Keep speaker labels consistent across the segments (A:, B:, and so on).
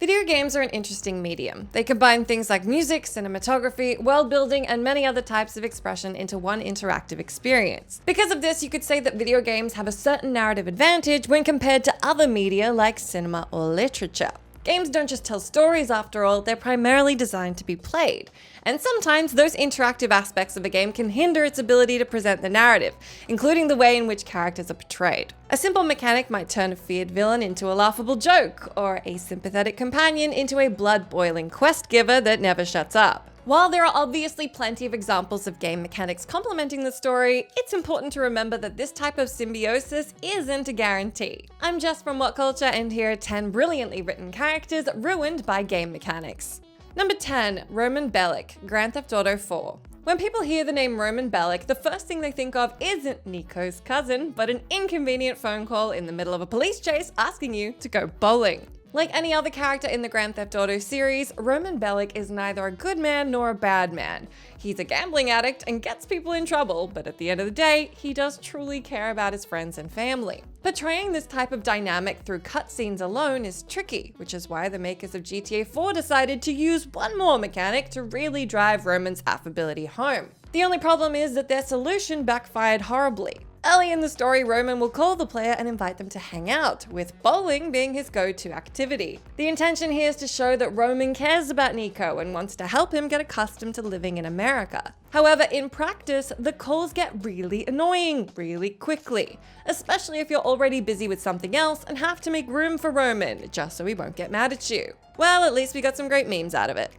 A: Video games are an interesting medium. They combine things like music, cinematography, world building, and many other types of expression into one interactive experience. Because of this, you could say that video games have a certain narrative advantage when compared to other media like cinema or literature. Games don't just tell stories after all, they're primarily designed to be played. And sometimes those interactive aspects of a game can hinder its ability to present the narrative, including the way in which characters are portrayed. A simple mechanic might turn a feared villain into a laughable joke, or a sympathetic companion into a blood-boiling quest giver that never shuts up. While there are obviously plenty of examples of game mechanics complementing the story, it's important to remember that this type of symbiosis isn't a guarantee. I'm Jess from WhatCulture, and here are 10 brilliantly written characters ruined by game mechanics. Number 10. Roman Bellic, Grand Theft Auto 4. When people hear the name Roman Bellic, the first thing they think of isn't Nico's cousin, but an inconvenient phone call in the middle of a police chase asking you to go bowling. Like any other character in the Grand Theft Auto series, Roman Bellic is neither a good man nor a bad man. He's a gambling addict and gets people in trouble, but at the end of the day, he does truly care about his friends and family. Portraying this type of dynamic through cutscenes alone is tricky, which is why the makers of GTA 4 decided to use one more mechanic to really drive Roman's affability home. The only problem is that their solution backfired horribly. Early in the story, Roman will call the player and invite them to hang out, with bowling being his go-to activity. The intention here is to show that Roman cares about Nico and wants to help him get accustomed to living in America. However, in practice, the calls get really annoying really quickly, especially if you're already busy with something else and have to make room for Roman, just so he won't get mad at you. Well, at least we got some great memes out of it.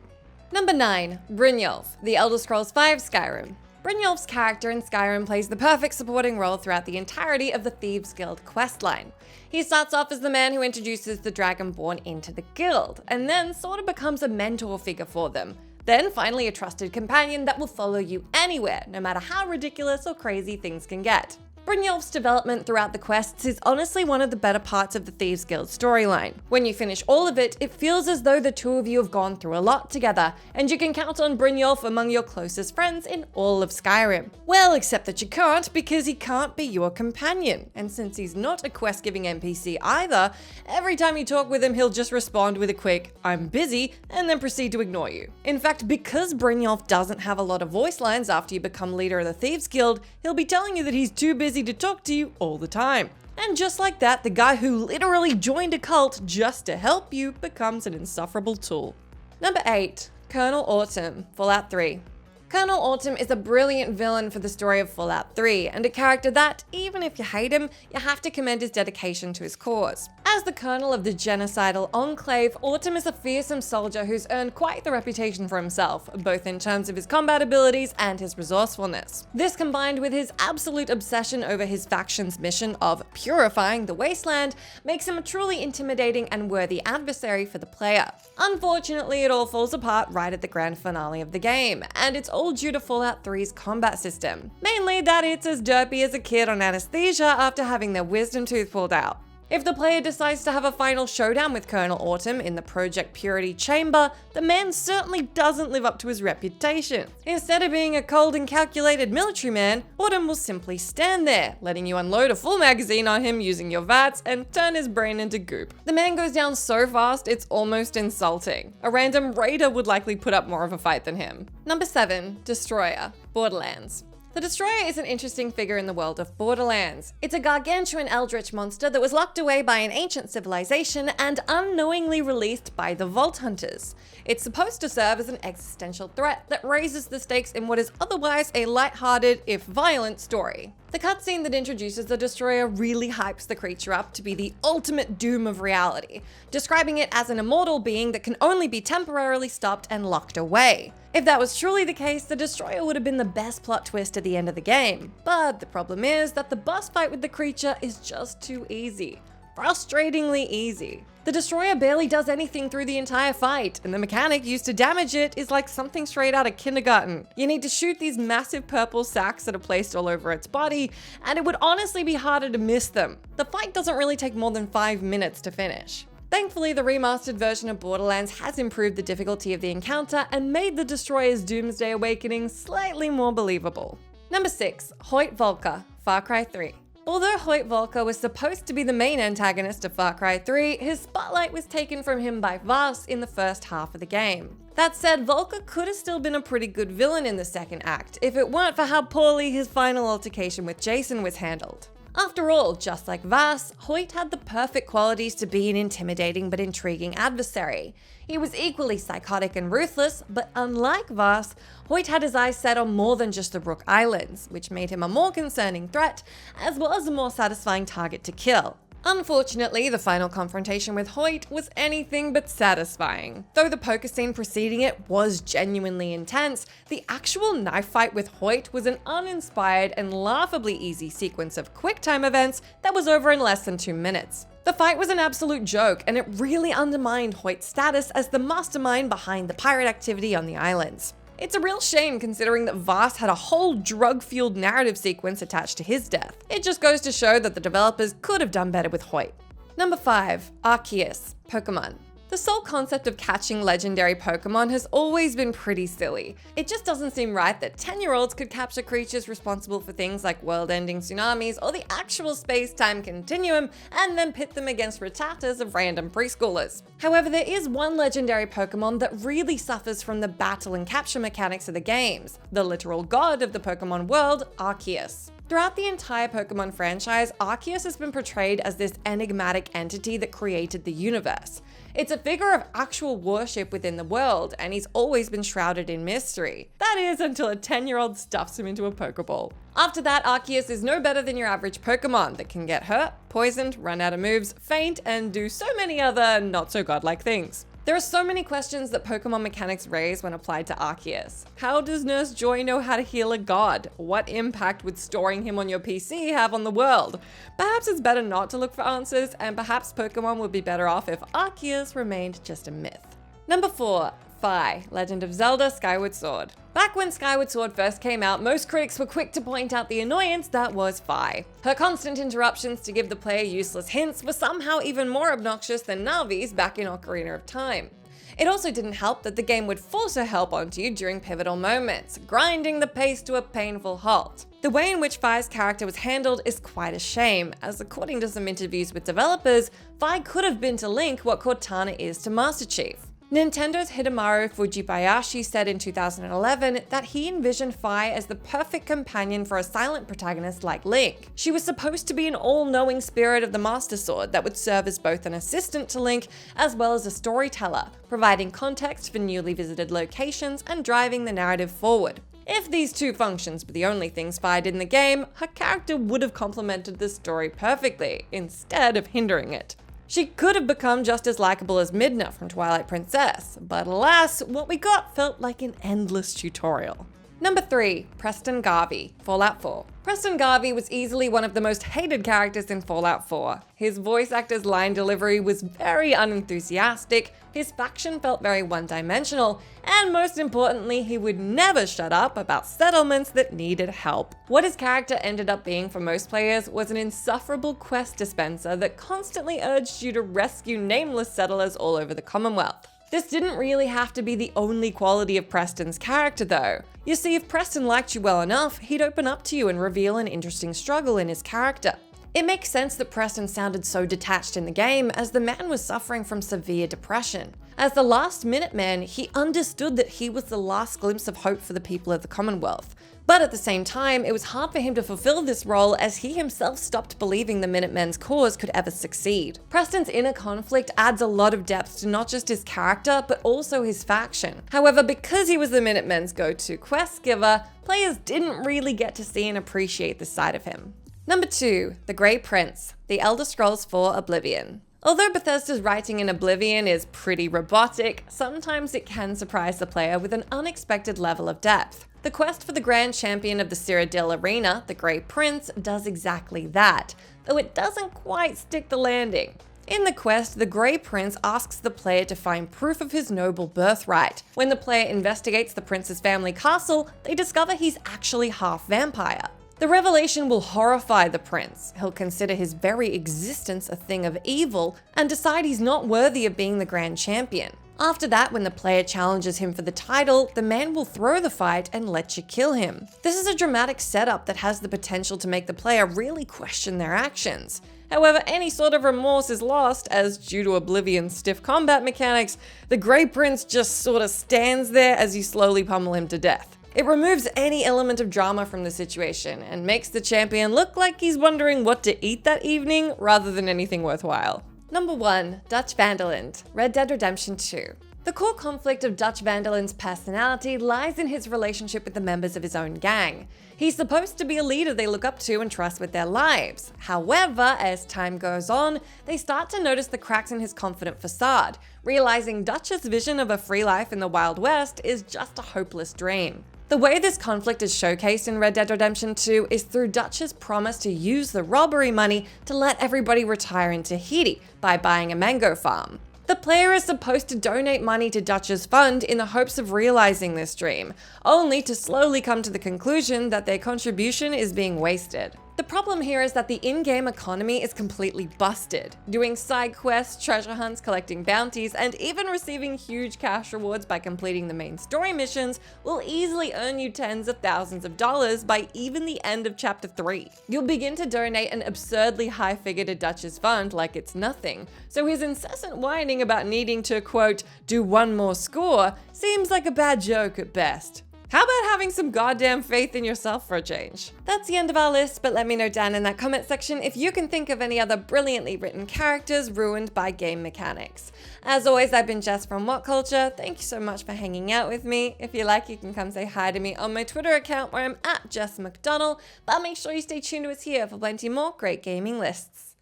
A: Number 9. Brynjolf, The Elder Scrolls V Skyrim. Brynjolf's character in Skyrim plays the perfect supporting role throughout the entirety of the Thieves Guild questline. He starts off as the man who introduces the Dragonborn into the guild, and then sort of becomes a mentor figure for them. Then finally a trusted companion that will follow you anywhere, no matter how ridiculous or crazy things can get. Brynjolf's development throughout the quests is honestly one of the better parts of the Thieves Guild storyline. When you finish all of it, it feels as though the two of you have gone through a lot together, and you can count on Brynjolf among your closest friends in all of Skyrim. Well, except that you can't, because he can't be your companion. And since he's not a quest-giving NPC either, every time you talk with him, he'll just respond with a quick, "I'm busy," and then proceed to ignore you. In fact, because Brynjolf doesn't have a lot of voice lines after you become leader of the Thieves Guild, he'll be telling you that he's too busy to talk to you all the time. And just like that, the guy who literally joined a cult just to help you becomes an insufferable tool. Number 8. Colonel Autumn, Fallout 3. Colonel Autumn is a brilliant villain for the story of Fallout 3, and a character that, even if you hate him, you have to commend his dedication to his cause. As the colonel of the genocidal Enclave, Autumn is a fearsome soldier who's earned quite the reputation for himself, both in terms of his combat abilities and his resourcefulness. This, combined with his absolute obsession over his faction's mission of purifying the wasteland, makes him a truly intimidating and worthy adversary for the player. Unfortunately, it all falls apart right at the grand finale of the game, and it's all due to Fallout 3's combat system. Mainly that it's as derpy as a kid on anesthesia after having their wisdom tooth pulled out. If the player decides to have a final showdown with Colonel Autumn in the Project Purity chamber, the man certainly doesn't live up to his reputation. Instead of being a cold and calculated military man, Autumn will simply stand there, letting you unload a full magazine on him using your VATS and turn his brain into goop. The man goes down so fast, it's almost insulting. A random raider would likely put up more of a fight than him. Number 7. Destroyer, Borderlands. The Destroyer is an interesting figure in the world of Borderlands. It's a gargantuan eldritch monster that was locked away by an ancient civilization and unknowingly released by the Vault Hunters. It's supposed to serve as an existential threat that raises the stakes in what is otherwise a lighthearted, if violent, story. The cutscene that introduces the Destroyer really hypes the creature up to be the ultimate doom of reality, describing it as an immortal being that can only be temporarily stopped and locked away. If that was truly the case, the Destroyer would have been the best plot twist at the end of the game. But the problem is that the boss fight with the creature is just too easy. Frustratingly easy. The Destroyer barely does anything through the entire fight, and the mechanic used to damage it is like something straight out of kindergarten. You need to shoot these massive purple sacks that are placed all over its body, and it would honestly be harder to miss them. The fight doesn't really take more than 5 minutes to finish. Thankfully, the remastered version of Borderlands has improved the difficulty of the encounter and made the Destroyer's Doomsday Awakening slightly more believable. Number 6. Hoyt Volker, Far Cry 3. Although Hoyt Volker was supposed to be the main antagonist of Far Cry 3, his spotlight was taken from him by Vaas in the first half of the game. That said, Volker could have still been a pretty good villain in the second act, if it weren't for how poorly his final altercation with Jason was handled. After all, just like Vaas, Hoyt had the perfect qualities to be an intimidating but intriguing adversary. He was equally psychotic and ruthless, but unlike Vaas, Hoyt had his eyes set on more than just the Rook Islands, which made him a more concerning threat, as well as a more satisfying target to kill. Unfortunately, the final confrontation with Hoyt was anything but satisfying. Though the poker scene preceding it was genuinely intense, the actual knife fight with Hoyt was an uninspired and laughably easy sequence of quick-time events that was over in less than 2 minutes. The fight was an absolute joke, and it really undermined Hoyt's status as the mastermind behind the pirate activity on the islands. It's a real shame considering that Vaas had a whole drug-fueled narrative sequence attached to his death. It just goes to show that the developers could have done better with Hoyt. Number 5. Arceus, Pokemon. The sole concept of catching legendary Pokemon has always been pretty silly. It just doesn't seem right that 10-year-olds could capture creatures responsible for things like world-ending tsunamis or the actual space-time continuum and then pit them against rattatas of random preschoolers. However, there is one legendary Pokemon that really suffers from the battle and capture mechanics of the games, the literal god of the Pokemon world, Arceus. Throughout the entire Pokemon franchise, Arceus has been portrayed as this enigmatic entity that created the universe. It's a figure of actual worship within the world, and he's always been shrouded in mystery. That is, until a 10-year-old stuffs him into a Pokeball. After that, Arceus is no better than your average Pokemon that can get hurt, poisoned, run out of moves, faint, and do so many other not-so-godlike things. There are so many questions that Pokemon mechanics raise when applied to Arceus. How does Nurse Joy know how to heal a god? What impact would storing him on your PC have on the world? Perhaps it's better not to look for answers, and perhaps Pokemon would be better off if Arceus remained just a myth. Number 4. Fi, Legend of Zelda Skyward Sword. Back when Skyward Sword first came out, most critics were quick to point out the annoyance that was Fi. Her constant interruptions to give the player useless hints were somehow even more obnoxious than Navi's back in Ocarina of Time. It also didn't help that the game would force her help onto you during pivotal moments, grinding the pace to a painful halt. The way in which Fi's character was handled is quite a shame, as according to some interviews with developers, Fi could have been to Link what Cortana is to Master Chief. Nintendo's Hidemaru Fujibayashi said in 2011 that he envisioned Fi as the perfect companion for a silent protagonist like Link. She was supposed to be an all-knowing spirit of the Master Sword that would serve as both an assistant to Link as well as a storyteller, providing context for newly visited locations and driving the narrative forward. If these two functions were the only things Fi did in the game, her character would have complemented the story perfectly, instead of hindering it. She could have become just as likable as Midna from Twilight Princess, but alas, what we got felt like an endless tutorial. Number 3. Preston Garvey, Fallout 4. Preston Garvey was easily one of the most hated characters in Fallout 4. His voice actor's line delivery was very unenthusiastic, his faction felt very one-dimensional, and most importantly, he would never shut up about settlements that needed help. What his character ended up being for most players was an insufferable quest dispenser that constantly urged you to rescue nameless settlers all over the Commonwealth. This didn't really have to be the only quality of Preston's character though. You see, if Preston liked you well enough, he'd open up to you and reveal an interesting struggle in his character. It makes sense that Preston sounded so detached in the game, as the man was suffering from severe depression. As the last Minuteman, he understood that he was the last glimpse of hope for the people of the Commonwealth. But at the same time, it was hard for him to fulfill this role as he himself stopped believing the Minutemen's cause could ever succeed. Preston's inner conflict adds a lot of depth to not just his character, but also his faction. However, because he was the Minutemen's go-to quest giver, players didn't really get to see and appreciate this side of him. Number 2. The Grey Prince, The Elder Scrolls IV: Oblivion. Although Bethesda's writing in Oblivion is pretty robotic, sometimes it can surprise the player with an unexpected level of depth. The quest for the Grand Champion of the Cyrodiil Arena, the Grey Prince, does exactly that, though it doesn't quite stick the landing. In the quest, the Grey Prince asks the player to find proof of his noble birthright. When the player investigates the prince's family castle, they discover he's actually half vampire. The revelation will horrify the prince. He'll consider his very existence a thing of evil and decide he's not worthy of being the Grand Champion. After that, when the player challenges him for the title, the man will throw the fight and let you kill him. This is a dramatic setup that has the potential to make the player really question their actions. However, any sort of remorse is lost as, due to Oblivion's stiff combat mechanics, the Grey Prince just sort of stands there as you slowly pummel him to death. It removes any element of drama from the situation and makes the champion look like he's wondering what to eat that evening rather than anything worthwhile. Number 1. Dutch Van der Linde, Red Dead Redemption 2. The core conflict of Dutch Van der Linde's personality lies in his relationship with the members of his own gang. He's supposed to be a leader they look up to and trust with their lives. However, as time goes on, they start to notice the cracks in his confident facade, realizing Dutch's vision of a free life in the Wild West is just a hopeless dream. The way this conflict is showcased in Red Dead Redemption 2 is through Dutch's promise to use the robbery money to let everybody retire in Tahiti by buying a mango farm. The player is supposed to donate money to Dutch's fund in the hopes of realizing this dream, only to slowly come to the conclusion that their contribution is being wasted. The problem here is that the in-game economy is completely busted. Doing side quests, treasure hunts, collecting bounties, and even receiving huge cash rewards by completing the main story missions will easily earn you tens of thousands of dollars by even the end of Chapter 3. You'll begin to donate an absurdly high figure to Dutch's fund like it's nothing, so his incessant whining about needing to, quote, do one more score seems like a bad joke at best. How about having some goddamn faith in yourself for a change? That's the end of our list, but let me know down in that comment section if you can think of any other brilliantly written characters ruined by game mechanics. As always, I've been Jess from WhatCulture. Thank you so much for hanging out with me. If you like, you can come say hi to me on my Twitter account where I'm at Jess McDonald, but make sure you stay tuned to us here for plenty more great gaming lists.